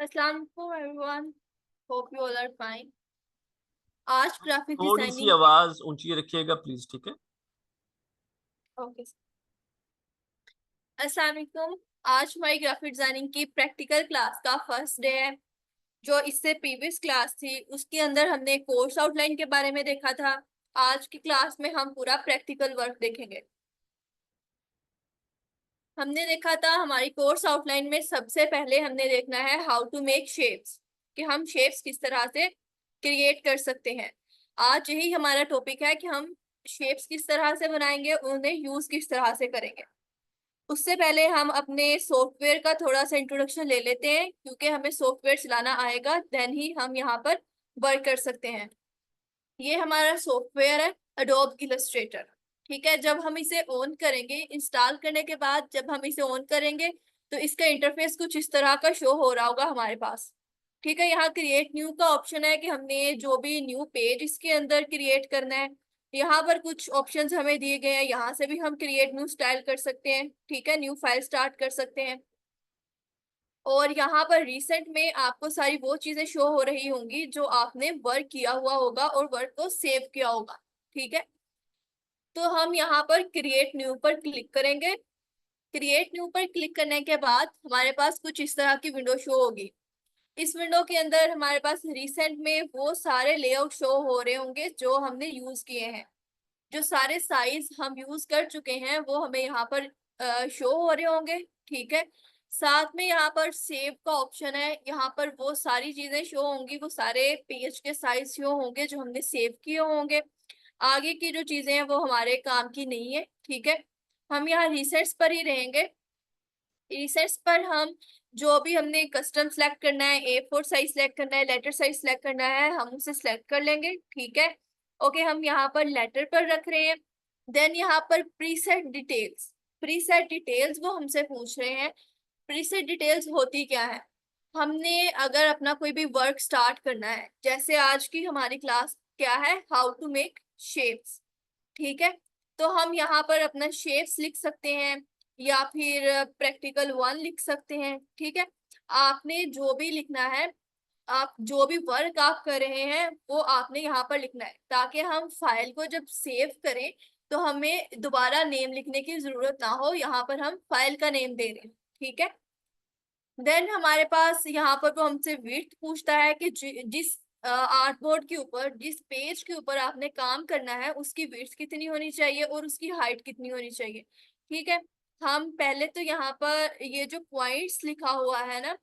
Assalamualaikum everyone. Hope you all are fine. आज graphic थोड़ी सी designing आवाज ऊंची रखिएगा प्लीज। ठीक है। ओके। अस्सलाम वालेकुम। आज हमारी ग्राफिक डिजाइनिंग की प्रैक्टिकल क्लास का फर्स्ट डे है। जो इससे प्रीवियस क्लास थी उसके अंदर हमने कोर्स आउटलाइन के बारे में देखा था। आज की क्लास में हम पूरा प्रैक्टिकल वर्क देखेंगे। हमने देखा था हमारी कोर्स आउटलाइन में सबसे पहले हमने देखना है हाउ टू मेक शेप्स, कि हम शेप्स किस तरह से क्रिएट कर सकते हैं। आज यही हमारा टॉपिक है कि हम शेप्स किस तरह से बनाएंगे, उन्हें यूज किस तरह से करेंगे। उससे पहले हम अपने सॉफ्टवेयर का थोड़ा सा इंट्रोडक्शन ले लेते हैं, क्योंकि हमें सॉफ्टवेयर चलाना आएगा देन ही हम यहाँ पर वर्क कर सकते हैं। ये हमारा सॉफ्टवेयर है अडोब इलस्ट्रेटर। ठीक है, जब हम इसे ऑन करेंगे, इंस्टॉल करने के बाद जब हम इसे ऑन करेंगे तो इसका इंटरफेस कुछ इस तरह का शो हो रहा होगा हमारे पास। ठीक है, यहाँ क्रिएट न्यू का ऑप्शन है कि हमने जो भी न्यू पेज इसके अंदर क्रिएट करना है। यहाँ पर कुछ ऑप्शंस हमें दिए गए हैं, यहाँ से भी हम क्रिएट न्यू स्टाइल कर सकते हैं। ठीक है, न्यू फाइल स्टार्ट कर सकते हैं। और यहाँ पर रिसेंट में आपको सारी वो चीजें शो हो रही होंगी जो आपने वर्क किया हुआ होगा और वर्क को सेव किया होगा। ठीक है, तो हम यहाँ पर क्रिएट न्यू पर क्लिक करेंगे। क्रिएट न्यू पर क्लिक करने के बाद हमारे पास कुछ इस तरह की विंडो शो होगी। इस विंडो के अंदर हमारे पास रिसेंट में वो सारे लेआउट शो हो रहे होंगे जो हमने यूज किए हैं। जो सारे साइज हम यूज कर चुके हैं वो हमें यहाँ पर शो हो रहे होंगे। ठीक है, साथ में यहाँ पर सेव का ऑप्शन है। यहाँ पर वो सारी चीजें शो होंगी, वो सारे पेज के साइज शो होंगे जो हमने सेव किए होंगे। आगे की जो चीजें हैं वो हमारे काम की नहीं है। ठीक है, हम यहाँ रिसेट्स पर ही रहेंगे। रिसेट्स पर हम जो भी हमने कस्टम सेलेक्ट करना है, A4 साइज सेलेक्ट करना है, लेटर साइज सेलेक्ट करना है, हम उसे सेलेक्ट कर लेंगे। ठीक है, ओके, हम यहाँ पर लेटर पर रख रहे हैं। देन यहाँ पर प्रीसेट डिटेल्स, प्रीसेट डिटेल्स वो हमसे पूछ रहे हैं। प्रीसेट डिटेल्स होती क्या है? हमने अगर अपना कोई भी वर्क स्टार्ट करना है, जैसे आज की हमारी क्लास क्या है, हाउ टू मेक शेप्स। ठीक है, तो हम यहाँ पर अपना शेप्स लिख सकते हैं या फिर प्रैक्टिकल 1 लिख सकते हैं। ठीक है, आपने जो भी लिखना है, आप जो भी वर्क आप कर रहे हैं वो आपने यहाँ पर लिखना है, ताकि हम फाइल को जब सेव करें तो हमें दोबारा नेम लिखने की जरूरत ना हो। यहाँ पर हम फाइल का नेम दे रहे हैं। ठीक है, देन हमारे पास यहाँ पर वो हमसे विड्थ पूछता है कि जिस आर्ट बोर्ड के ऊपर, जिस पेज के ऊपर आपने काम करना है उसकी विड्थ कितनी होनी चाहिए और उसकी हाइट कितनी होनी चाहिए। ठीक है, हम पहले तो यहाँ पर ये जो पॉइंट्स लिखा हुआ है ना,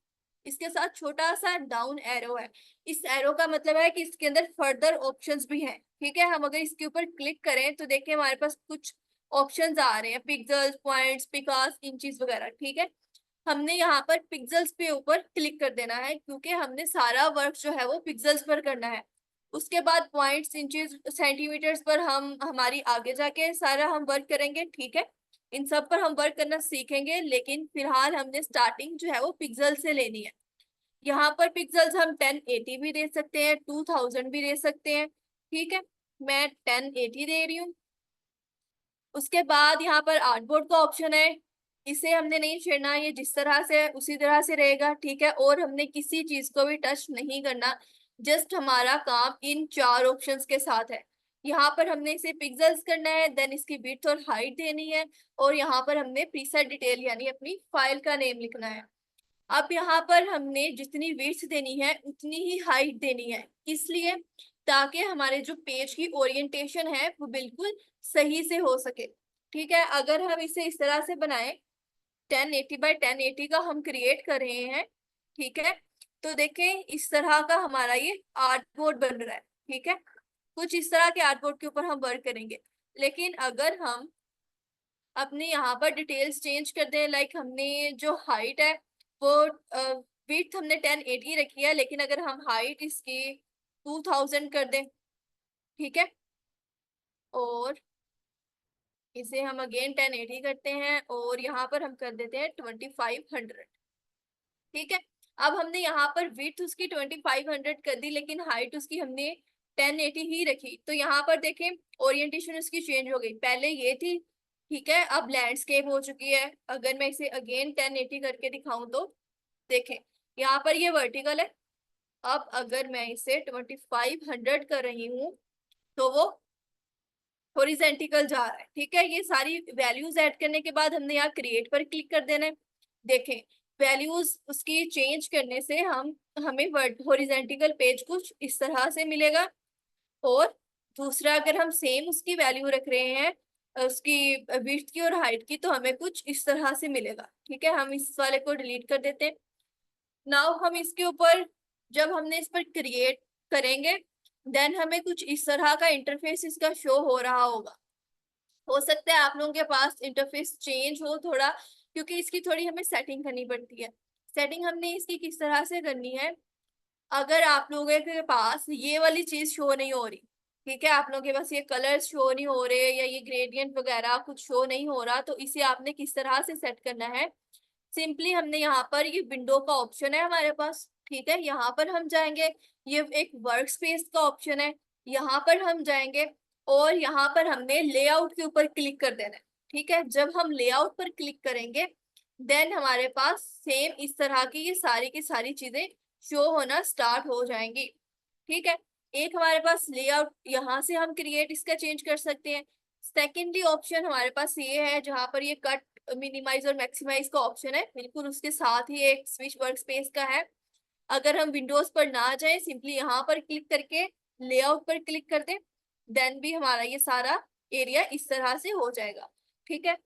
इसके साथ छोटा सा डाउन एरो है। इस एरो का मतलब है कि इसके अंदर फर्दर ऑप्शंस भी हैं। ठीक है, हम अगर इसके ऊपर क्लिक करें तो देखिए हमारे पास कुछ ऑप्शंस आ रहे हैं, पिक्सेल्स, पॉइंट्स, पिकास, इंचेस वगैरह। ठीक है, हमने यहाँ पर पिक्सेल्स पे ऊपर क्लिक कर देना है, क्योंकि हमने सारा वर्क जो है वो पिक्सेल्स पर करना है। उसके बाद पॉइंट्स, इंचेस, सेंटीमीटर्स पर हम हमारी आगे जाके सारा हम वर्क करेंगे। ठीक है, इन सब पर हम वर्क करना सीखेंगे, लेकिन फिलहाल हमने स्टार्टिंग जो है वो पिक्सल से लेनी है। यहाँ पर पिक्सेल्स हम 1080 भी दे सकते हैं, 2000 भी दे सकते हैं। ठीक है, मैं 1080 दे रही हूँ। उसके बाद यहाँ पर आर्टबोर्ड का ऑप्शन है, इसे हमने नहीं छेड़ना, ये जिस तरह से है उसी तरह से रहेगा। ठीक है, और हमने किसी चीज को भी टच नहीं करना, जस्ट हमारा काम इन चार ऑप्शंस के साथ है। यहाँ पर हमने इसे पिक्सेल्स करना है, देन इसकी विड्थ और हाइट देनी है, और यहाँ पर हमने प्रीसेट डिटेल यानी अपनी फाइल का नेम लिखना है। अब यहाँ पर हमने जितनी विड्थ देनी है उतनी ही हाइट देनी है, इसलिए ताकि हमारे जो पेज की ओरिएंटेशन है वो बिल्कुल सही से हो सके। ठीक है, अगर हम इसे इस तरह से बनाएं, 1080 बाय 1080 का हम क्रिएट कर रहे हैं। ठीक है, तो देखें इस तरह का हमारा ये आर्टबोर्ड बन रहा है। ठीक है, कुछ इस तरह के आर्टबोर्ड के ऊपर हम वर्क करेंगे। लेकिन अगर हम अपने यहाँ पर डिटेल्स चेंज कर दें, लाइक हमने जो हाइट है वो विड्थ हमने 1080 रखी है, लेकिन अगर हम हाइट इसकी 2000 कर दें। ठीक है, और इसे हम अगेन 1080 करते हैं और यहाँ पर हम कर देते हैं 2500। ठीक है, अब हमने यहाँ पर विड्थ उसकी 2500 कर दी, लेकिन हाइट उसकी हमने 1080 ही रखी। तो यहाँ पर देखें ओरिएंटेशन उसकी चेंज हो गई, पहले ये थी, ठीक है, अब लैंडस्केप हो चुकी है। अगर मैं इसे अगेन 1080 करके दिखाऊं तो देखें यहाँ पर ये वर्टिकल है। अब अगर मैं इसे 2500 कर रही हूँ तो वो हॉरिजेंटल जा रहा है। ठीक है, ये सारी वैल्यूज ऐड करने के बाद हमने यहाँ क्रिएट पर क्लिक कर देना है। देखें, वैल्यूज उसकी चेंज करने से हमें हॉरिजेंटल पेज कुछ इस तरह से मिलेगा। और दूसरा, अगर हम सेम उसकी वैल्यू रख रहे हैं उसकी विड्थ की और हाइट की, तो हमें कुछ इस तरह से मिलेगा। ठीक है, हम इस वाले को डिलीट कर देते हैं। नाउ हम इसके ऊपर, जब हमने इस पर क्रिएट करेंगे, देन हमें कुछ इस तरह का इंटरफेस इसका शो हो रहा होगा। हो सकता है आप लोगों के पास इंटरफेस चेंज हो थोड़ा, क्योंकि इसकी थोड़ी हमें सेटिंग करनी पड़ती है। सेटिंग हमने इसकी किस तरह से करनी है, अगर आप लोगों के पास ये वाली चीज शो नहीं हो रही, ठीक है, आप लोगों के पास ये कलर्स शो नहीं हो रहे या ये ग्रेडियंट वगैरह कुछ शो नहीं हो रहा, तो इसे आपने किस तरह से सेट करना है। सिंपली हमने यहाँ पर ये विंडो का ऑप्शन है हमारे पास, ठीक है, यहाँ पर हम जाएंगे। ये एक वर्क स्पेस का ऑप्शन है, यहाँ पर हम जाएंगे और यहाँ पर हमने लेआउट के ऊपर क्लिक कर देना है। ठीक है, जब हम लेआउट पर क्लिक करेंगे, देन हमारे पास सेम इस तरह की ये सारी की सारी चीजें शो होना स्टार्ट हो जाएंगी। ठीक है, एक हमारे पास लेआउट, यहाँ से हम क्रिएट इसका चेंज कर सकते हैं। सेकेंडली ऑप्शन हमारे पास ये है जहाँ पर ये कट, मिनिमाइज और मैक्सिमाइज का ऑप्शन है, बिल्कुल उसके साथ ही एक स्विच वर्क स्पेस का है। अगर हम विंडोज पर ना जाए, सिंपली यहाँ पर क्लिक करके लेआउट पर क्लिक कर दें, देन भी हमारा ये सारा एरिया इस तरह से हो जाएगा। ठीक है,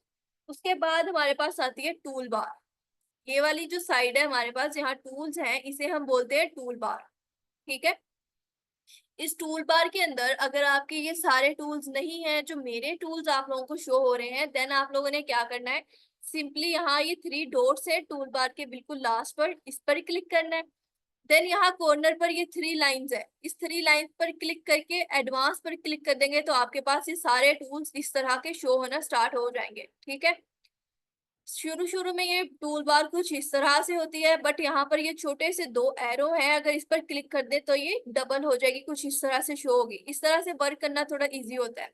उसके बाद हमारे पास आती है टूल बार। ये वाली जो साइड है हमारे पास, यहाँ टूल्स हैं, इसे हम बोलते हैं टूल बार। ठीक है, इस टूल बार के अंदर अगर आपके ये सारे टूल्स नहीं हैं, जो मेरे टूल्स आप लोगों को शो हो रहे हैं, देन आप लोगों ने क्या करना है, सिंपली यहाँ ये 3 डॉट्स है टूल बार के बिल्कुल लास्ट पर, इस पर क्लिक करना है। देन यहाँ कॉर्नर पर ये 3 लाइंस है, इस 3 लाइंस पर क्लिक करके एडवांस पर क्लिक कर देंगे, तो आपके पास ये सारे टूल्स इस तरह के शो होना स्टार्ट हो जाएंगे। ठीक है, शुरू शुरू में ये टूल बार कुछ इस तरह से होती है, बट यहाँ पर ये छोटे से 2 एरो हैं, अगर इस पर क्लिक कर दे तो ये डबल हो जाएगी, कुछ इस तरह से शो होगी। इस तरह से वर्क करना थोड़ा इजी होता है।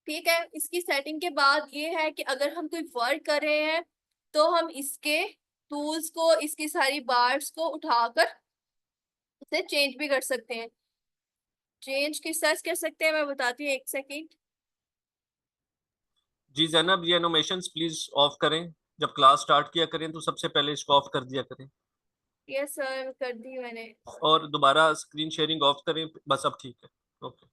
ठीक है, इसकी सेटिंग के बाद ये है कि अगर हम कोई वर्क कर रहे हैं तो हम इसके टूल्स को, इसकी सारी बार्स को उठाकर इसे चेंज भी कर सकते हैं। चेंज किस तरह से कर सकते हैं मैं बताती हूँ, एक सेकेंड। जी जैनब, ये एनिमेशंस प्लीज ऑफ करें। जब क्लास स्टार्ट किया करें तो सबसे पहले इसको ऑफ कर दिया करें। यस सर, कर दी मैंने। और दोबारा स्क्रीन शेयरिंग ऑफ करें, बस अब ठीक है। ओके।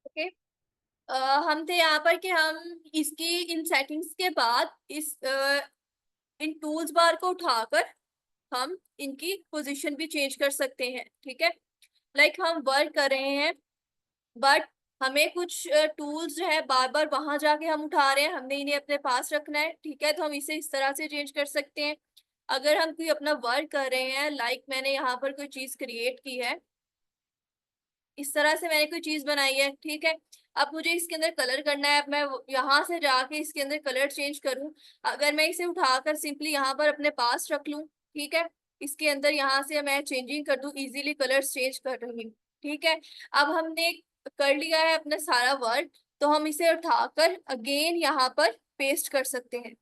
ओके, हम थे यहाँ पर कि हम इसकी इन सेटिंग्स के बाद इन टूल्स बार को उठाकर हम इनकी पोजीशन भी चेंज कर सकते हैं। ठीक है, लाइक हम वर्क कर रहे हैं, बट हमें कुछ टूल्स जो है बार बार वहां जाके हम उठा रहे हैं, हमने इन्हें अपने पास रखना है। ठीक है, तो हम इसे इस तरह से चेंज कर सकते हैं। अगर हम कोई अपना वर्क कर रहे हैं, लाइक मैंने यहाँ पर कोई चीज क्रिएट की है, इस तरह से मैंने कोई चीज बनाई है। ठीक है, अब मुझे इसके अंदर कलर करना है, अब मैं यहाँ से जाके इसके अंदर कलर चेंज करूँ। अगर मैं इसे उठाकर सिंपली यहाँ पर अपने पास रख लूँ, ठीक है, इसके अंदर यहाँ से मैं चेंजिंग कर दूँ, इजीली कलर्स चेंज कर रही हूँ। ठीक है, अब हमने कर लिया है अपना सारा वर्क, तो हम इसे उठाकर अगेन यहाँ पर पेस्ट कर सकते हैं।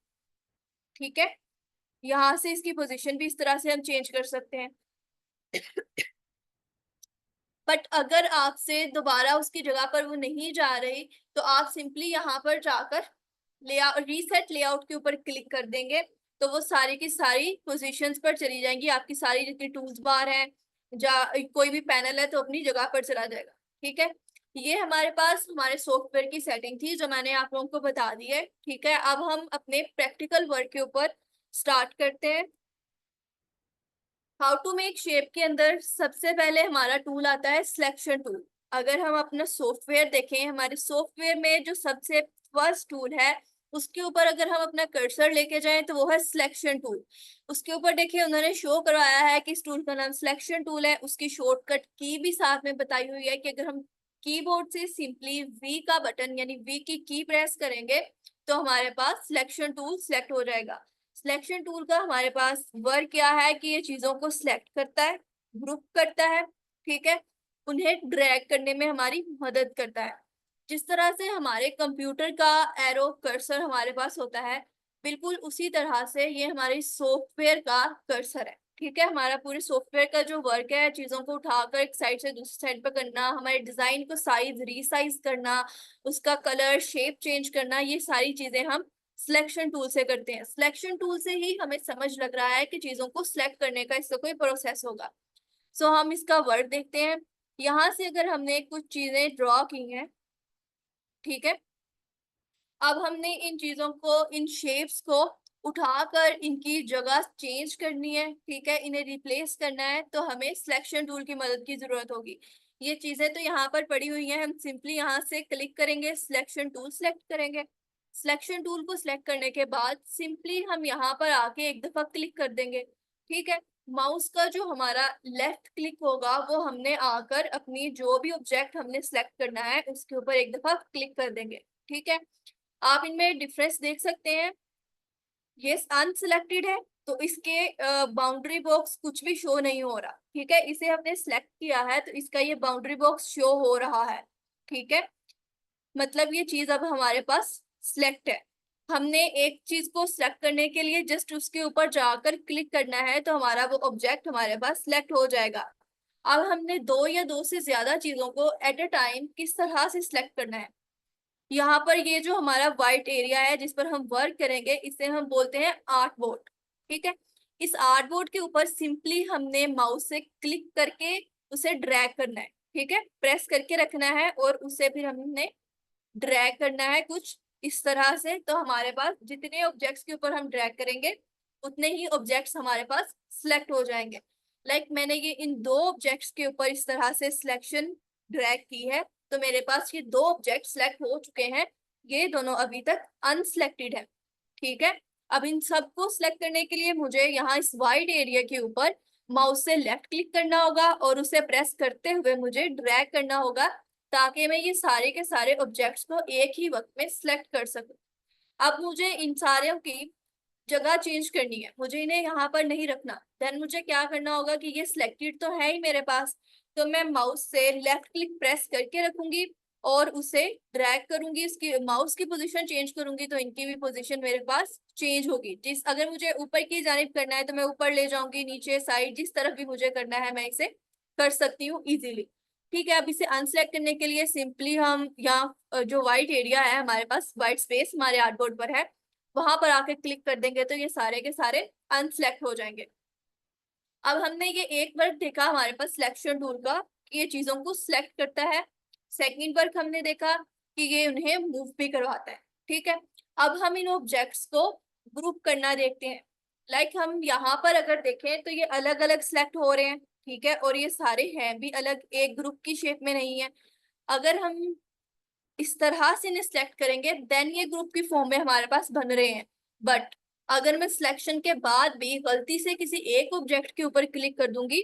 ठीक है, यहाँ से इसकी पोजीशन भी इस तरह से हम चेंज कर सकते हैं। बट अगर आपसे दोबारा उसकी जगह पर वो नहीं जा रही, तो आप सिंपली यहाँ पर जाकर लेआउट, रीसेट लेआउट के ऊपर क्लिक कर देंगे, तो वो सारी की सारी पोजीशंस पर चली जाएंगी। आपकी सारी जितनी टूल्स बार है, जा कोई भी पैनल है, तो अपनी जगह पर चला जाएगा। ठीक है, ये हमारे पास हमारे सॉफ्टवेयर की सेटिंग थी जो मैंने आप लोगों को बता दी है। ठीक है, अब हम अपने प्रैक्टिकल वर्क के ऊपर स्टार्ट करते हैं। हाउ टू मेक शेप के अंदर सबसे पहले हमारा टूल आता है सिलेक्शन टूल। अगर हम अपना सॉफ्टवेयर देखें, हमारे सॉफ्टवेयर में जो सबसे फर्स्ट टूल है, उसके ऊपर अगर हम अपना कर्सर लेके जाएं तो वो है सिलेक्शन टूल। उसके ऊपर देखिए उन्होंने शो करवाया है कि इस टूल का नाम सिलेक्शन टूल है। उसकी शॉर्टकट की भी साथ में बताई हुई है कि अगर हम कीबोर्ड से सिंपली वी का बटन यानी वी की प्रेस करेंगे, तो हमारे पास सिलेक्शन टूल सिलेक्ट हो जाएगा। सिलेक्शन टूल का हमारे पास वर्क क्या है कि ये चीजों को सिलेक्ट करता है, ग्रुप करता है, ठीक है, उन्हें ड्रैग करने में हमारी मदद करता है। जिस तरह से हमारे कंप्यूटर का एरो कर्सर हमारे पास होता है, बिल्कुल उसी तरह से ये हमारे सॉफ्टवेयर का कर्सर है। ठीक है, हमारा पूरे सॉफ्टवेयर का जो वर्क है, चीजों को उठाकर एक साइड से दूसरी साइड पर करना, हमारे डिजाइन को साइज रीसाइज करना, उसका कलर शेप चेंज करना, ये सारी चीजें हम सिलेक्शन टूल से करते हैं। सिलेक्शन टूल से ही हमें समझ लग रहा है कि चीजों को सिलेक्ट करने का इसका कोई प्रोसेस होगा। सो हम इसका वर्क देखते हैं। यहाँ से अगर हमने कुछ चीजें ड्रॉ की हैं, ठीक है, अब हमने इन चीजों को, इन शेप्स को उठाकर इनकी जगह चेंज करनी है, ठीक है, इन्हें रिप्लेस करना है, तो हमें सिलेक्शन टूल की मदद की जरूरत होगी। ये चीजें तो यहाँ पर पड़ी हुई हैं, हम सिंपली यहाँ से क्लिक करेंगे, सिलेक्शन टूल सेलेक्ट करेंगे। सिलेक्शन टूल को सिलेक्ट करने के बाद सिंपली हम यहाँ पर आके एक दफा क्लिक कर देंगे। ठीक है, माउस का जो हमारा लेफ्ट क्लिक होगा वो हमने आकर अपनी जो भी ऑब्जेक्ट हमने सिलेक्ट करना है उसके ऊपर एक दफा क्लिक कर देंगे। ठीक है, आप इनमें डिफरेंस देख सकते हैं। ये अनसिलेक्टेड है तो इसके बाउंड्री बॉक्स कुछ भी शो नहीं हो रहा। ठीक है, इसे हमने सिलेक्ट किया है तो इसका ये बाउंड्री बॉक्स शो हो रहा है। ठीक है, मतलब ये चीज अब हमारे पास सिलेक्ट है। हमने एक चीज को सिलेक्ट करने के लिए जस्ट उसके ऊपर जाकर क्लिक करना है तो हमारा वो ऑब्जेक्ट हमारे पास सिलेक्ट हो जाएगा। अब हमने दो या दो से ज्यादा चीजों को एट अ टाइम किस तरह से सिलेक्ट करना है। यहाँ पर ये जो हमारा व्हाइट एरिया है जिस पर हम वर्क करेंगे इसे हम बोलते हैं आर्ट बोर्ड। ठीक है, इस आर्ट बोर्ड के ऊपर सिंपली हमने माउस से क्लिक करके उसे ड्रैग करना है। ठीक है, प्रेस करके रखना है और उसे फिर हमने ड्रैग करना है कुछ इस तरह से, तो हमारे पास जितने ऑब्जेक्ट्स के ऊपर हम ड्रैग करेंगे उतने ही ऑब्जेक्ट्स हमारे पास सिलेक्ट हो जाएंगे। मैंने ये इन दो ऑब्जेक्ट्स के ऊपर इस तरह से सिलेक्शन ड्रैग की है तो मेरे पास ये दो ऑब्जेक्ट सिलेक्ट हो चुके हैं। ये दोनों अभी तक अनसिलेक्टेड है। ठीक है, अब इन सबको सिलेक्ट करने के लिए मुझे यहाँ इस वाइड एरिया के ऊपर माउस से लेफ्ट क्लिक करना होगा और उसे प्रेस करते हुए मुझे ड्रैग करना होगा ताकि मैं ये सारे के सारे ऑब्जेक्ट्स को एक ही वक्त में सिलेक्ट कर सकूं। अब मुझे इन सारों की जगह चेंज करनी है, मुझे इन्हें यहाँ पर नहीं रखना। देन मुझे क्या करना होगा कि ये सिलेक्टेड तो है ही मेरे पास, तो मैं माउस से लेफ्ट क्लिक प्रेस करके रखूंगी और उसे ड्रैग करूंगी, इसकी माउस की पोजीशन चेंज करूंगी तो इनकी भी पोजीशन मेरे पास चेंज होगी। जिस अगर मुझे ऊपर की जानिब करना है तो मैं ऊपर ले जाऊंगी, नीचे साइड जिस तरफ भी मुझे करना है मैं इसे कर सकती हूँ इजीली। ठीक है, अब इसे अनसेलेक्ट करने के लिए सिंपली हम यहाँ जो व्हाइट एरिया है हमारे पास, व्हाइट स्पेस हमारे आर्टबोर्ड पर है, वहां पर आके क्लिक कर देंगे तो ये सारे के सारे अनसेलेक्ट हो जाएंगे। अब हमने ये एक वर्क देखा हमारे पास सिलेक्शन टूल का कि ये चीजों को सिलेक्ट करता है। सेकंड वर्क हमने देखा कि ये उन्हें मूव भी करवाता है। ठीक है, अब हम इन ऑब्जेक्ट्स को ग्रुप करना देखते हैं। हम यहाँ पर अगर देखें तो ये अलग अलग सिलेक्ट हो रहे हैं। ठीक है, और ये सारे हैं भी अलग, एक ग्रुप की शेप में नहीं है। अगर हम इस तरह से इन्हें सिलेक्ट करेंगे देन ये ग्रुप की फॉर्म में हमारे पास बन रहे हैं। बट अगर मैं सिलेक्शन के बाद भी गलती से किसी एक ऑब्जेक्ट के ऊपर क्लिक कर दूंगी,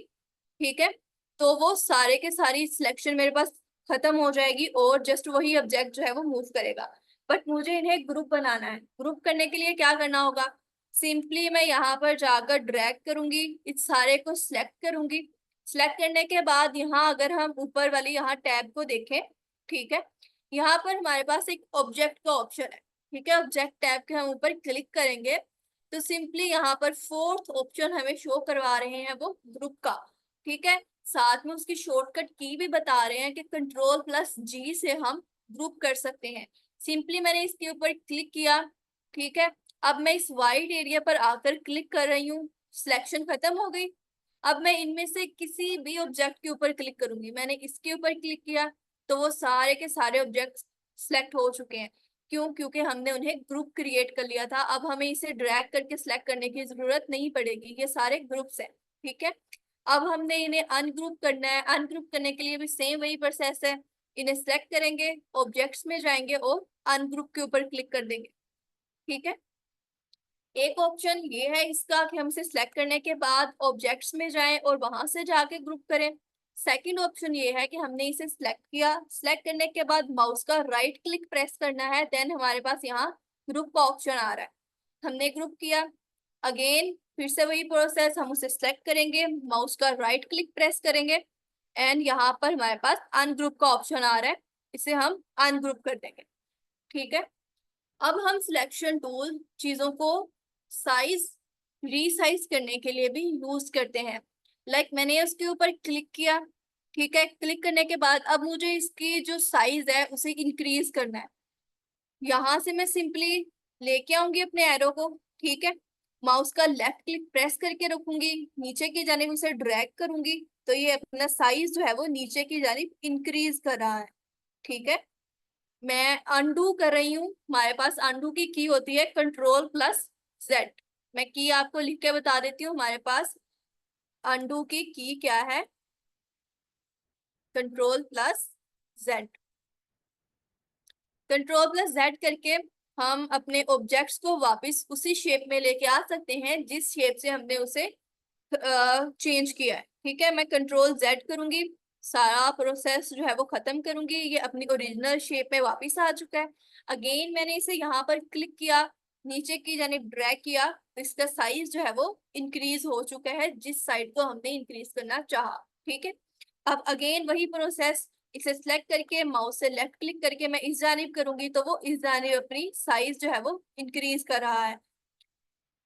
ठीक है, तो वो सारे के सारी सिलेक्शन मेरे पास खत्म हो जाएगी और जस्ट वही ऑब्जेक्ट जो है वो मूव करेगा। बट मुझे इन्हें ग्रुप बनाना है। ग्रुप करने के लिए क्या करना होगा, सिंपली मैं यहाँ पर जाकर ड्रैग करूंगी, इस सारे को सिलेक्ट करूंगी। सिलेक्ट करने के बाद यहाँ अगर हम ऊपर वाली यहाँ टैब को देखें, ठीक है, यहाँ पर हमारे पास एक ऑब्जेक्ट का ऑप्शन है। ठीक है, ऑब्जेक्ट टैब के हम ऊपर क्लिक करेंगे तो सिंपली यहाँ पर फोर्थ ऑप्शन हमें शो करवा रहे हैं वो ग्रुप का। ठीक है, साथ में उसकी शॉर्टकट की भी बता रहे हैं कि Ctrl+G से हम ग्रुप कर सकते हैं। सिंपली मैंने इसके ऊपर क्लिक किया। ठीक है, अब मैं इस वाइड एरिया पर आकर क्लिक कर रही हूँ, सिलेक्शन खत्म हो गई। अब मैं इनमें से किसी भी ऑब्जेक्ट के ऊपर क्लिक करूंगी, मैंने इसके ऊपर क्लिक किया तो वो सारे के सारे ऑब्जेक्ट्स सिलेक्ट हो चुके हैं। क्यों? क्योंकि हमने उन्हें ग्रुप क्रिएट कर लिया था। अब हमें इसे ड्रैग करके सिलेक्ट करने की जरूरत नहीं पड़ेगी, ये सारे ग्रुप्स हैं। ठीक है, अब हमने इन्हें अनग्रुप करना है। अनग्रुप करने के लिए भी सेम वही प्रोसेस है, इन्हें सिलेक्ट करेंगे, ऑब्जेक्ट्स में जाएंगे और अनग्रुप के ऊपर क्लिक कर देंगे। ठीक है, एक ऑप्शन ये है इसका कि हम इसे सिलेक्ट करने के बाद ऑब्जेक्ट्स में जाएं और वहां से जाके ग्रुप करें। सेकंड ऑप्शन ये है कि हमने इसे सिलेक्ट किया, सिलेक्ट करने के बाद माउस का राइट क्लिक प्रेस करना है, देन हमारे पास यहाँ ग्रुप का ऑप्शन आ रहा है। हमने ग्रुप किया, अगेन फिर से वही प्रोसेस, हम उसे सिलेक्ट करेंगे, माउस का राइट क्लिक प्रेस करेंगे एंड यहाँ पर हमारे पास अनग्रुप का ऑप्शन आ रहा है। इसे हम अनग्रुप कर देंगे। ठीक है, अब हम सिलेक्शन टूल चीजों को साइज रीसाइज करने के लिए भी यूज करते हैं। मैंने उसके ऊपर क्लिक किया, ठीक है, क्लिक करने के बाद अब मुझे इसकी जो साइज है उसे इंक्रीज करना है। यहां से मैं सिंपली लेके आऊंगी अपने एरो को, ठीक है, माउस का लेफ्ट क्लिक प्रेस करके रखूंगी, नीचे की जानिब उसे ड्रैग करूंगी, तो ये अपना साइज जो है वो नीचे की जानिब इंक्रीज कर रहा है। ठीक है, मैं अनडू कर रही हूँ। हमारे पास अनडू की होती है Ctrl+Z। मैं की आपको लिख के बता देती हूँ। हमारे पास अनडू की क्या है, Ctrl+Z। Ctrl+Z करके हम अपने ऑब्जेक्ट्स को वापस उसी शेप में लेके आ सकते हैं जिस शेप से हमने उसे चेंज किया है। ठीक है, मैं Ctrl+Z करूंगी, सारा प्रोसेस जो है वो खत्म करूंगी, ये अपनी ओरिजिनल शेप में वापस आ चुका है। अगेन मैंने इसे यहाँ पर क्लिक किया, नीचे की जाने ड्रैग किया, तो इसका साइज जो है वो इंक्रीज हो चुका है जिस साइड को हमने इंक्रीज करना चाहा। ठीक है, अब अगेन वही प्रोसेस, इसे सिलेक्ट करके माउस से लेफ्ट क्लिक करके मैं इस जानिब करूंगी तो वो इस जानिब अपनी साइज जो है वो इंक्रीज कर रहा है।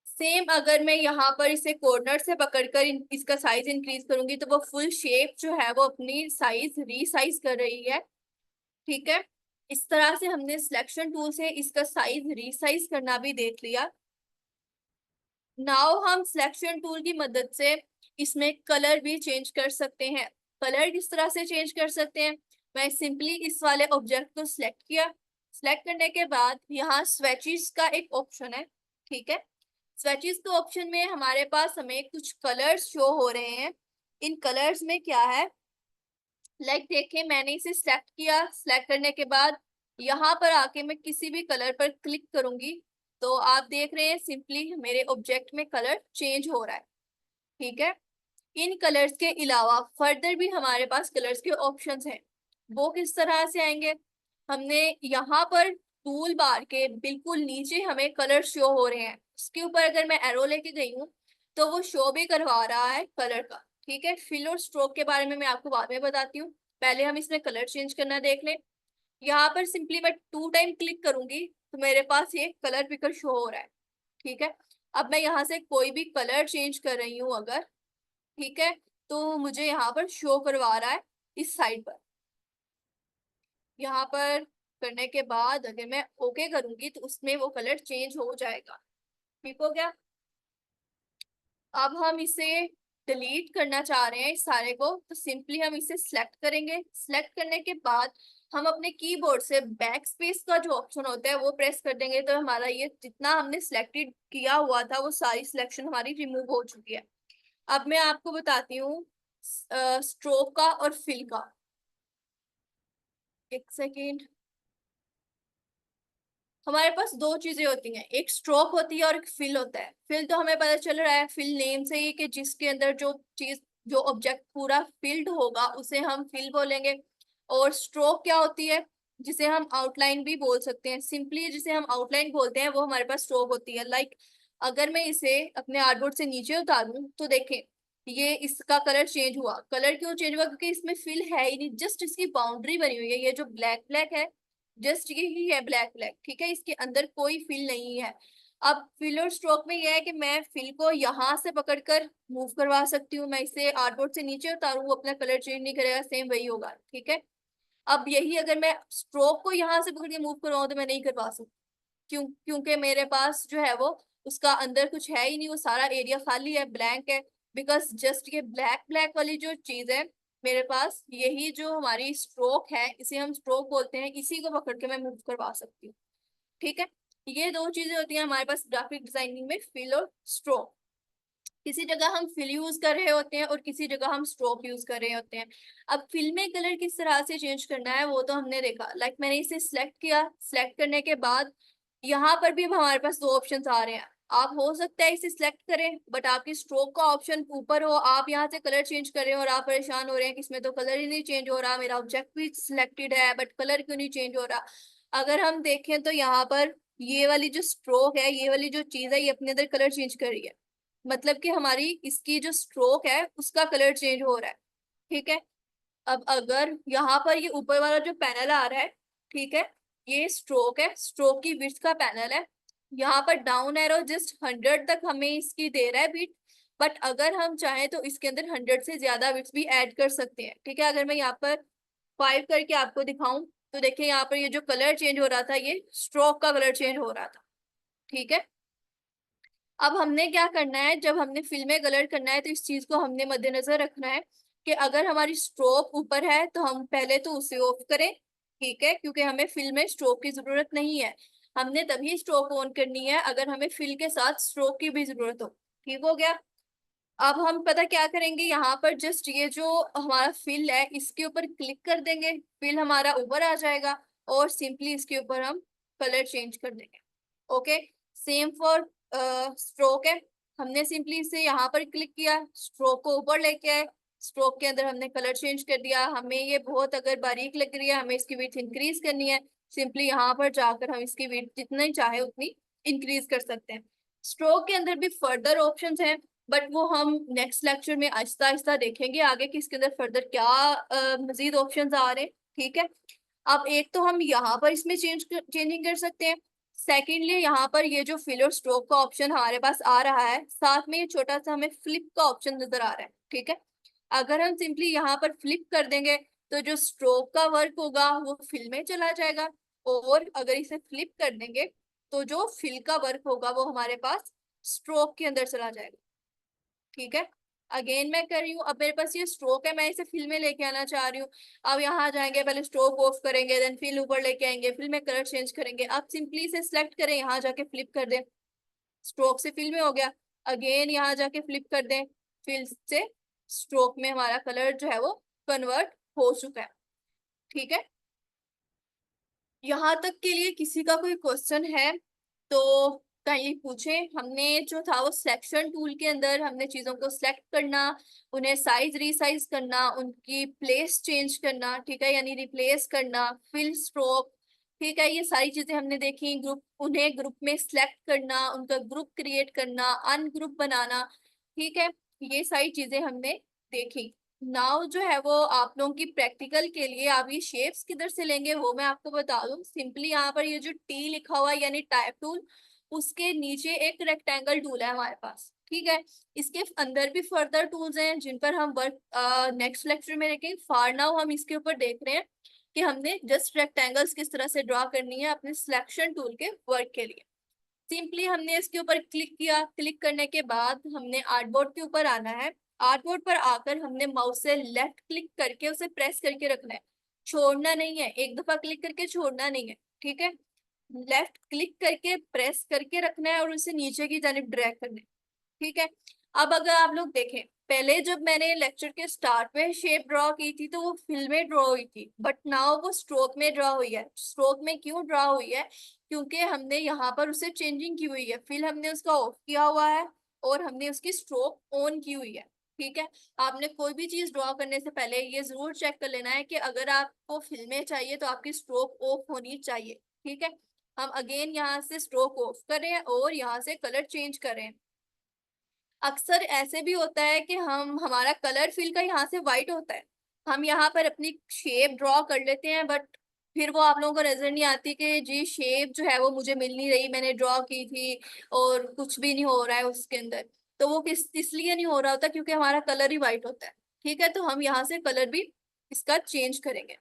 सेम अगर मैं यहाँ पर इसे कॉर्नर से पकड़कर इसका साइज इंक्रीज करूंगी तो वो फुल शेप जो है वो अपनी साइज रीसाइज कर रही है। ठीक है, इस तरह से हमने सिलेक्शन टूल से इसका साइज रीसाइज करना भी देख लिया। नाउ हम सिलेक्शन टूल की मदद से इसमें कलर भी चेंज कर सकते हैं। कलर किस तरह से चेंज कर सकते हैं, मैं सिंपली इस वाले ऑब्जेक्ट को सिलेक्ट किया, सिलेक्ट करने के बाद यहाँ स्वेचेस का एक ऑप्शन है। ठीक है, स्वेचेस के ऑप्शन में हमारे पास हमें कुछ कलर्स शो हो रहे हैं। इन कलर्स में क्या है, देखें, मैंने इसे सिलेक्ट किया, सिलेक्ट करने के बाद यहाँ पर आके मैं किसी भी कलर पर क्लिक करूंगी तो आप देख रहे हैं सिंपली मेरे ऑब्जेक्ट में कलर चेंज हो रहा है। ठीक है, इन कलर्स के अलावा फर्दर भी हमारे पास कलर्स के ऑप्शंस हैं। वो किस तरह से आएंगे, हमने यहाँ पर टूल बार के बिल्कुल नीचे हमें कलर शो हो रहे हैं, उसके ऊपर अगर मैं एरो लेके गई हूँ तो वो शो भी करवा रहा है कलर का। ठीक है, फिल और स्ट्रोक के बारे में मैं आपको बाद में बताती हूँ, पहले हम इसमें कलर चेंज करना देख लें। यहाँ पर सिंपली मैं 2 टाइम क्लिक करूंगी तो मेरे पास ये कलर पिकर शो हो रहा है। ठीक है, अब मैं यहाँ से कोई भी कलर चेंज कर रही हूँ अगर, ठीक है, तो मुझे यहाँ पर शो करवा रहा है इस साइड पर। यहाँ पर करने के बाद अगर मैं ओके करूंगी तो उसमें वो कलर चेंज हो जाएगा। ठीक हो गया, अब हम इसे डिलीट करना चाह रहे हैं इस सारे को, तो सिंपली हम इसे सिलेक्ट करेंगे, सिलेक्ट करने के बाद हम अपने कीबोर्ड से बैक स्पेस का जो ऑप्शन होता है वो प्रेस कर देंगे तो हमारा ये जितना हमने सिलेक्टेड किया हुआ था वो सारी सिलेक्शन हमारी रिमूव हो चुकी है। अब मैं आपको बताती हूँ स्ट्रोक का और फिल का। एक सेकेंड, हमारे पास दो चीजें होती हैं, एक स्ट्रोक होती है और एक फिल होता है। फिल तो हमें पता चल रहा है फिल नेम से ही कि जिसके अंदर जो चीज जो ऑब्जेक्ट पूरा फिल्ड होगा उसे हम फिल बोलेंगे। और स्ट्रोक क्या होती है, जिसे हम आउटलाइन भी बोल सकते हैं, सिंपली जिसे हम आउटलाइन बोलते हैं वो हमारे पास स्ट्रोक होती है। अगर मैं इसे अपने आर्टबोर्ड से नीचे उतारूं तो देखें ये इसका कलर चेंज हुआ। कलर क्यों चेंज हुआ, क्योंकि इसमें फिल है ही नहीं, जस्ट इसकी बाउंड्री बनी हुई है, ये जो ब्लैक ब्लैक है जस्ट ये ही है ब्लैक ब्लैक। ठीक है, इसके अंदर कोई फिल नहीं है। अब फिल और स्ट्रोक में यह है कि मैं फिल को यहाँ से पकड़कर मूव करवा सकती हूँ, मैं इसे आर्टबोर्ड से नीचे उतारूँ वो अपना कलर चेंज नहीं करेगा, सेम वही होगा। ठीक है, अब यही अगर मैं स्ट्रोक को यहाँ से पकड़ के मूव करवाऊँ तो मैं नहीं करवा सकती, क्योंकि मेरे पास जो है वो उसका अंदर कुछ है ही नहीं, वो सारा एरिया खाली है, ब्लैंक है। बिकॉज जस्ट ये ब्लैक ब्लैक वाली जो चीज है मेरे पास, यही जो हमारी स्ट्रोक है इसे हम स्ट्रोक बोलते हैं, इसी को पकड़ के मैं मूव करवा सकती हूँ। ठीक है, ये दो चीजें होती हैं हमारे पास ग्राफिक डिजाइनिंग में, फिल और स्ट्रोक। किसी जगह हम फिल यूज कर रहे होते हैं और किसी जगह हम स्ट्रोक यूज कर रहे होते हैं। अब फिल में कलर किस तरह से चेंज करना है वो तो हमने देखा, मैंने इसे सिलेक्ट किया, सिलेक्ट करने के बाद यहाँ पर भी हमारे पास दो ऑप्शन आ रहे हैं। आप हो सकता है इसे सिलेक्ट करें बट आपकी स्ट्रोक का ऑप्शन ऊपर हो, आप यहाँ से कलर चेंज कर रहे हो और आप परेशान हो रहे हैं कि इसमें तो कलर ही नहीं चेंज हो रहा, मेरा ऑब्जेक्ट भी सिलेक्टेड है बट कलर क्यों नहीं चेंज हो रहा। अगर हम देखें तो यहाँ पर ये वाली जो स्ट्रोक है, ये वाली जो चीज है, ये अपने अंदर कलर चेंज कर रही है, मतलब कि हमारी इसकी जो स्ट्रोक है उसका कलर चेंज हो रहा है। ठीक है, अब अगर यहाँ पर ये ऊपर वाला जो पैनल आ रहा है, ठीक है, ये स्ट्रोक है, स्ट्रोक की विड्थ का पैनल है। यहाँ पर डाउन एरो जस्ट 100 तक हमें इसकी दे रहा है विड्थ, बट अगर हम चाहें तो इसके अंदर 100 से ज्यादा विड्थ भी ऐड कर सकते हैं। ठीक है, अगर मैं यहाँ पर 5 करके आपको दिखाऊं तो देखिए यहाँ पर ये जो कलर चेंज हो रहा था, ये स्ट्रोक का कलर चेंज हो रहा था। ठीक है, अब हमने क्या करना है, जब हमने फिल में कलर करना है तो इस चीज को हमने मद्देनजर रखना है कि अगर हमारी स्ट्रोक ऊपर है तो हम पहले तो उसे ऑफ करें। ठीक है, क्योंकि हमें फिल में स्ट्रोक की जरूरत नहीं है। हमने तभी स्ट्रोक ऑन करनी है अगर हमें फिल के साथ स्ट्रोक की भी जरूरत हो। ठीक हो गया। अब हम पता क्या करेंगे, यहाँ पर जस्ट ये जो हमारा फिल है इसके ऊपर क्लिक कर देंगे, फिल हमारा ऊपर आ जाएगा और सिंपली इसके ऊपर हम कलर चेंज कर देंगे। ओके, सेम फॉर स्ट्रोक है। हमने सिंपली इसे यहाँ पर क्लिक किया, स्ट्रोक को ऊपर लेके आए, स्ट्रोक के अंदर हमने कलर चेंज कर दिया। हमें ये बहुत अगर बारीक लग रही है, हमें इसकी विड्थ इंक्रीज करनी है, सिंपली यहाँ पर जाकर हम इसकी विड्थ जितनी चाहे उतनी इंक्रीज कर सकते हैं। स्ट्रोक के अंदर भी फर्दर ऑप्शंस हैं, बट वो हम नेक्स्ट लेक्चर में आहिस्ता आहिस्ता देखेंगे आगे कि इसके अंदर फर्दर क्या मजीद ऑप्शंस आ रहे हैं। ठीक है, अब एक तो हम यहाँ पर इसमें चेंजिंग कर सकते हैं। सेकेंडली यहाँ पर ये जो फिल और स्ट्रोक का ऑप्शन हमारे पास आ रहा है, साथ में ये छोटा सा हमें फ्लिप का ऑप्शन नजर आ रहा है। ठीक है, अगर हम सिंपली यहाँ पर फ्लिप कर देंगे तो जो स्ट्रोक का वर्क होगा वो फिल में चला जाएगा, और अगर इसे फ्लिप कर देंगे तो जो फिल का वर्क होगा वो हमारे पास स्ट्रोक के अंदर चला जाएगा। ठीक है, अगेन मैं कर रही हूँ, अब मेरे पास ये स्ट्रोक है, मैं इसे फिल में लेके आना चाह रही हूँ। अब यहाँ जाएंगे, पहले स्ट्रोक ऑफ करेंगे, देन फिल ऊपर लेके आएंगे, फिल में कलर चेंज करेंगे। अब सिंपली इसे सिलेक्ट करें, यहाँ जाके फ्लिप कर दें, स्ट्रोक से फिल में हो गया। अगेन यहाँ जाके फ्लिप कर दें, फिल से स्ट्रोक में हमारा कलर जो है वो कन्वर्ट हो चुका है। ठीक है, यहाँ तक के लिए किसी का कोई क्वेश्चन है तो कहीं पूछे। हमने जो था वो सिलेक्शन टूल के अंदर हमने चीजों को सिलेक्ट करना, उन्हें साइज रीसाइज करना, उनकी प्लेस चेंज करना, ठीक है, यानी रिप्लेस करना, फिल स्ट्रोक, ठीक है, ये सारी चीजें हमने देखी। ग्रुप, उन्हें ग्रुप में सिलेक्ट करना, उनका ग्रुप क्रिएट करना, अनग्रुप बनाना, ठीक है, ये सारी चीजें हमने देखी। नाउ जो है वो आप लोगों की प्रैक्टिकल के लिए आप ये शेप्स किधर से लेंगे वो मैं आपको बता दूं। सिंपली यहाँ पर ये जो टी लिखा हुआ है यानी टाइप टूल, उसके नीचे एक रेक्टेंगल टूल है हमारे पास। ठीक है, इसके अंदर भी फर्दर टूल्स हैं जिन पर हम वर्क नेक्स्ट लेक्चर में देखेंगे। फार नाउ हम इसके ऊपर देख रहे हैं कि हमने जस्ट रेक्टेंगल्स किस तरह से ड्रॉ करनी है अपने सिलेक्शन टूल के वर्क के लिए। सिंपली हमने इसके ऊपर क्लिक किया, क्लिक करने के बाद हमने आर्टबोर्ड के ऊपर आना है। आर्टबोर्ड पर आकर हमने माउस से लेफ्ट क्लिक करके उसे प्रेस करके रखना है, छोड़ना नहीं है, एक दफा क्लिक करके छोड़ना नहीं है। ठीक है, लेफ्ट क्लिक करके प्रेस करके रखना है और उसे नीचे की जानिब ड्रैग करना है। ठीक है, अब अगर आप लोग देखें, पहले जब मैंने लेक्चर के स्टार्ट में शेप ड्रॉ की थी तो वो फिल में ड्रॉ हुई थी, बट नाउ वो स्ट्रोक में ड्रॉ हुई है। स्ट्रोक में क्यों ड्रॉ हुई है, क्योंकि हमने यहाँ पर उसे चेंजिंग की हुई है, फिल हमने उसका ऑफ किया हुआ है और हमने उसकी स्ट्रोक ऑन की हुई है। ठीक है, आपने कोई भी चीज ड्रॉ करने से पहले ये जरूर चेक कर लेना है कि अगर आपको फिल में चाहिए तो आपकी स्ट्रोक ऑफ होनी चाहिए। ठीक है, हम अगेन यहाँ से स्ट्रोक ऑफ करें और यहाँ से कलर चेंज करें। अक्सर ऐसे भी होता है कि हम हमारा कलर फिल का यहाँ से वाइट होता है, हम यहाँ पर अपनी शेप ड्रॉ कर लेते हैं, बट फिर वो आप लोगों को नजर नहीं आती कि जी शेप जो है वो मुझे मिल नहीं रही, मैंने ड्रॉ की थी और कुछ भी नहीं हो रहा है उसके अंदर। तो वो किस इसलिए नहीं हो रहा होता क्योंकि हमारा कलर ही वाइट होता है। ठीक है, तो हम यहाँ से कलर भी इसका चेंज करेंगे।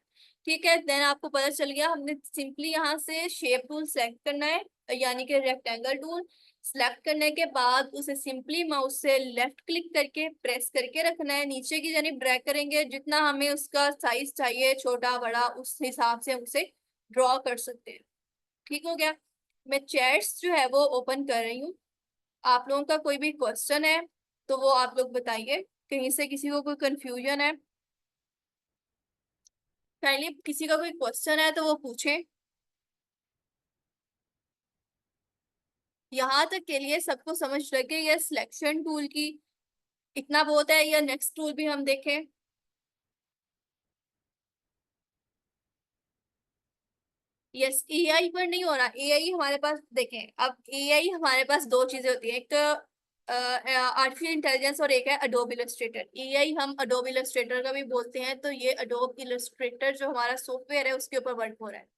ठीक है, देन आपको पता चल गया, हमने सिंपली यहाँ से शेप टूल सेलेक्ट करना है, यानी कि रेक्टेंगल टूल सिलेक्ट करने के बाद उसे सिंपली माउस से लेफ्ट क्लिक करके प्रेस करके रखना है, नीचे की जानिब ड्रैग करेंगे, जितना हमें उसका साइज चाहिए छोटा बड़ा उस हिसाब से उसे ड्रॉ कर सकते हैं। ठीक हो गया, मैं चैट्स जो है वो ओपन कर रही हूँ। आप लोगों का कोई भी क्वेश्चन है तो वो आप लोग बताइए, कहीं से किसी को कोई कंफ्यूजन है, पहले किसी का कोई क्वेश्चन है तो वो पूछे। यहाँ तक के लिए सबको समझ लगे ये सिलेक्शन टूल की इतना बहुत है, या नेक्स्ट टूल भी हम देखें। यस, एआई पर नहीं हो रहा। एआई हमारे पास देखें, अब एआई हमारे पास दो चीजें होती है, एक तो आर्टिफिशियल इंटेलिजेंस और एक है अडोब इलस्ट्रेटर। एआई हम अडोब इलस्ट्रेटर का भी बोलते हैं। तो ये अडोब इलस्ट्रेटर जो हमारा सॉफ्टवेयर है उसके ऊपर वर्क हो रहा है।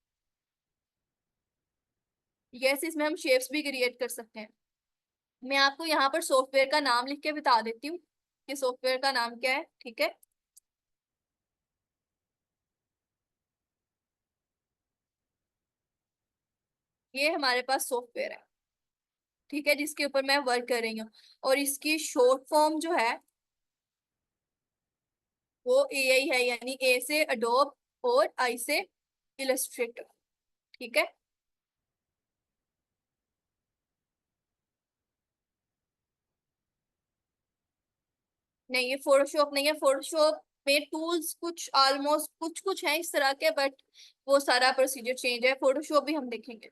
यस, इसमें हम शेप्स भी क्रिएट कर सकते हैं। मैं आपको यहाँ पर सॉफ्टवेयर का नाम लिख के बता देती हूँ कि सॉफ्टवेयर का नाम क्या है, ठीक है। ये हमारे पास सॉफ्टवेयर है, ठीक है, जिसके ऊपर मैं वर्क कर रही हूँ। और इसकी शॉर्ट फॉर्म जो है वो एआई है, यानी ए से अडोब और आई से इलस्ट्रेटर, ठीक है। नहीं, ये फोटोशॉप नहीं है। फोटोशॉप में टूल्स कुछ ऑलमोस्ट कुछ कुछ है इस तरह के, बट वो सारा प्रोसीजर चेंज है। फोटोशॉप भी हम देखेंगे।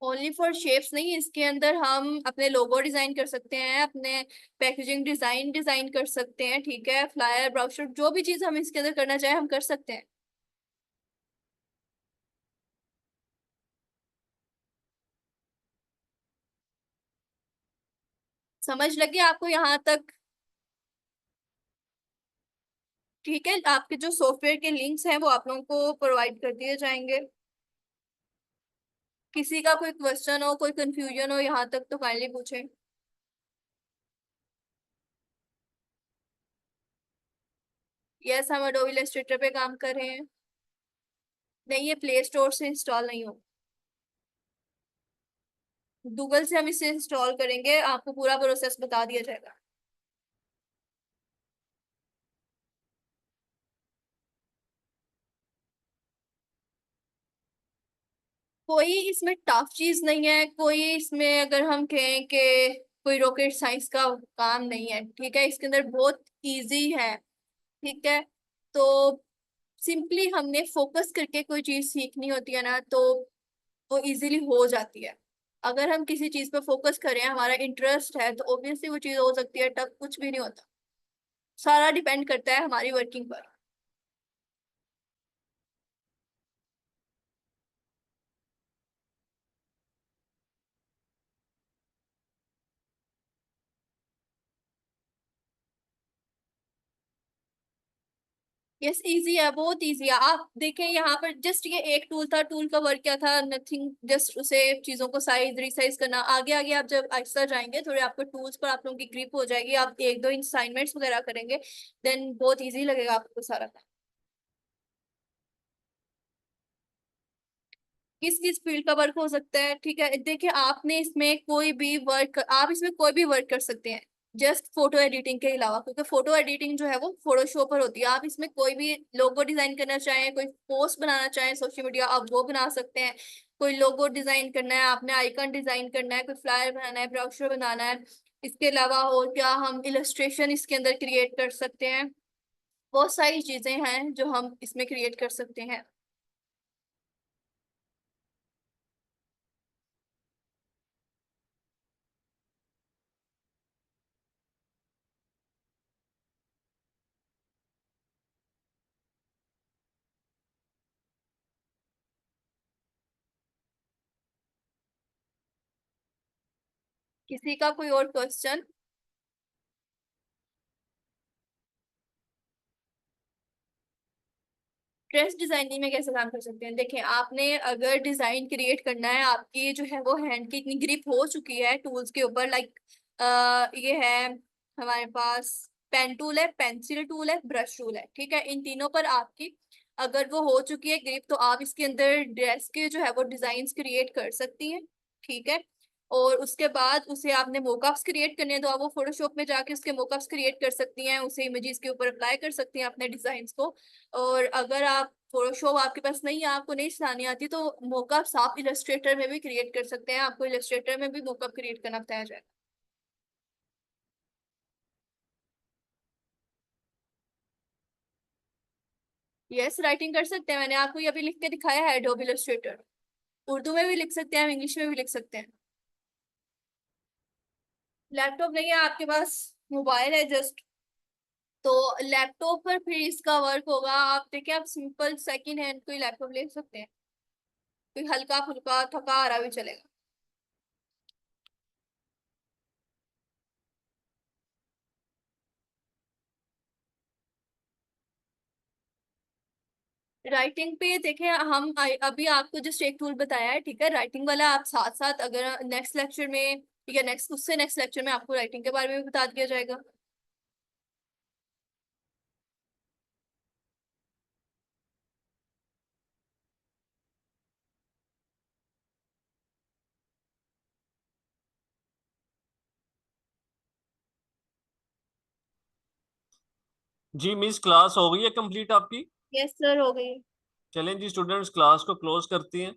ओनली फॉर शेप्स नहीं, इसके अंदर हम अपने लोगो डिजाइन कर सकते हैं, अपने पैकेजिंग डिजाइन डिजाइन कर सकते हैं, ठीक है। फ्लायर, ब्रोशर, जो भी चीज हम इसके अंदर करना चाहें हम कर सकते हैं। समझ लगी आपको यहाँ तक? ठीक है, आपके जो सॉफ्टवेयर के लिंक्स हैं वो आप लोगों को प्रोवाइड कर दिए जाएंगे। किसी का कोई क्वेश्चन हो, कोई कंफ्यूजन हो यहाँ तक तो काइंडली पूछें। यस, हम एडोबी इलस्ट्रेटर पे काम कर रहे हैं। नहीं, ये प्ले स्टोर से इंस्टॉल नहीं हो, गूगल से हम इसे इंस्टॉल करेंगे, आपको पूरा प्रोसेस बता दिया जाएगा। कोई इसमें टफ चीज नहीं है, कोई इसमें अगर हम कहें कि कोई रॉकेट साइंस का काम नहीं है, ठीक है। इसके अंदर बहुत इजी है, ठीक है। तो सिंपली हमने फोकस करके कोई चीज सीखनी होती है ना, तो वो इजीली हो जाती है। अगर हम किसी चीज पे फोकस करें, हमारा इंटरेस्ट है, तो ऑब्वियसली वो चीज हो सकती है। टफ कुछ भी नहीं होता, सारा डिपेंड करता है हमारी वर्किंग पर। यस, इजी है, बहुत इजी है। आप देखें यहाँ पर जस्ट ये एक टूल था। टूल का वर्क क्या था? नथिंग, जस्ट उसे चीजों को साइज रिसाइज करना। आगे आगे आप जब आहिस्ता जाएंगे थोड़े, आपको टूल्स पर आप लोगों की ग्रिप हो जाएगी, आप एक दो असाइनमेंट्स वगैरह करेंगे, देन बहुत इजी लगेगा आपको सारा काम। किस किस फील्ड का वर्क हो सकता है, ठीक है। देखिए, आपने इसमें कोई भी वर्क, आप इसमें कोई भी वर्क कर सकते हैं, जस्ट फोटो एडिटिंग के अलावा, क्योंकि फोटो एडिटिंग जो है वो फोटोशॉप पर होती है। आप इसमें कोई भी लोगो डिजाइन करना चाहें, कोई पोस्ट बनाना चाहें सोशल मीडिया, आप वो बना सकते हैं। कोई लोगो डिजाइन करना है आपने, आइकन डिजाइन करना है, कोई फ्लायर बनाना है, ब्रोशर बनाना है। इसके अलावा और क्या, हम इलस्ट्रेशन इसके अंदर क्रिएट कर सकते हैं। बहुत सारी चीजें हैं जो हम इसमें क्रिएट कर सकते हैं। किसी का कोई और क्वेश्चन? ड्रेस डिजाइनिंग में कैसे काम कर सकते हैं? देखिए, आपने अगर डिजाइन क्रिएट करना है, आपकी जो है वो हैंड की इतनी ग्रिप हो चुकी है टूल्स के ऊपर, लाइक ये है हमारे पास, पेन टूल है, पेंसिल टूल है, ब्रश टूल है, ठीक है। इन तीनों पर आपकी अगर वो हो चुकी है ग्रिप, तो आप इसके अंदर ड्रेस के जो है वो डिजाइन क्रिएट कर सकती हैं, ठीक है। और उसके बाद उसे आपने मोकअप्स क्रिएट करने हैं, तो आप वो फोटोशॉप में जाके उसके मोकअप्स क्रिएट कर सकती हैं, उसे इमेजेस के ऊपर अप्लाई कर सकती हैं अपने डिजाइन को। और अगर आप फोटोशॉप आपके पास नहीं है, आपको नहीं चलानी आती, तो मोकअप्स आप इलस्ट्रेटर में भी क्रिएट कर सकते हैं। आपको इलस्ट्रेटर में भी मोकअप क्रिएट करना बताया जाएगा। यस, राइटिंग कर सकते हैं, मैंने आपको ये अभी लिख के दिखाया है एडोब इलस्ट्रेटर। उर्दू में भी लिख सकते हैं, हम इंग्लिश में भी लिख सकते हैं। लैपटॉप नहीं है आपके पास, मोबाइल है जस्ट। तो लैपटॉप पर फिर इसका वर्क होगा, आप देखिए आप सिंपल सेकंड हैंड कोई लैपटॉप ले सकते हैं, कोई हल्का फुल्का थका आ रहा भी चलेगा। राइटिंग पे देखें हम अभी आपको जस्ट एक टूल बताया है, ठीक है, राइटिंग वाला आप साथ साथ अगर नेक्स्ट लेक्चर में, ठीक है, नेक्स्ट उससे नेक्स्ट लेक्चर में आपको राइटिंग के बारे में भी बता दिया जाएगा। जी मिस, क्लास हो गई है कंप्लीट आपकी? यस सर, हो गई। चलें जी स्टूडेंट्स, क्लास को क्लोज करते हैं।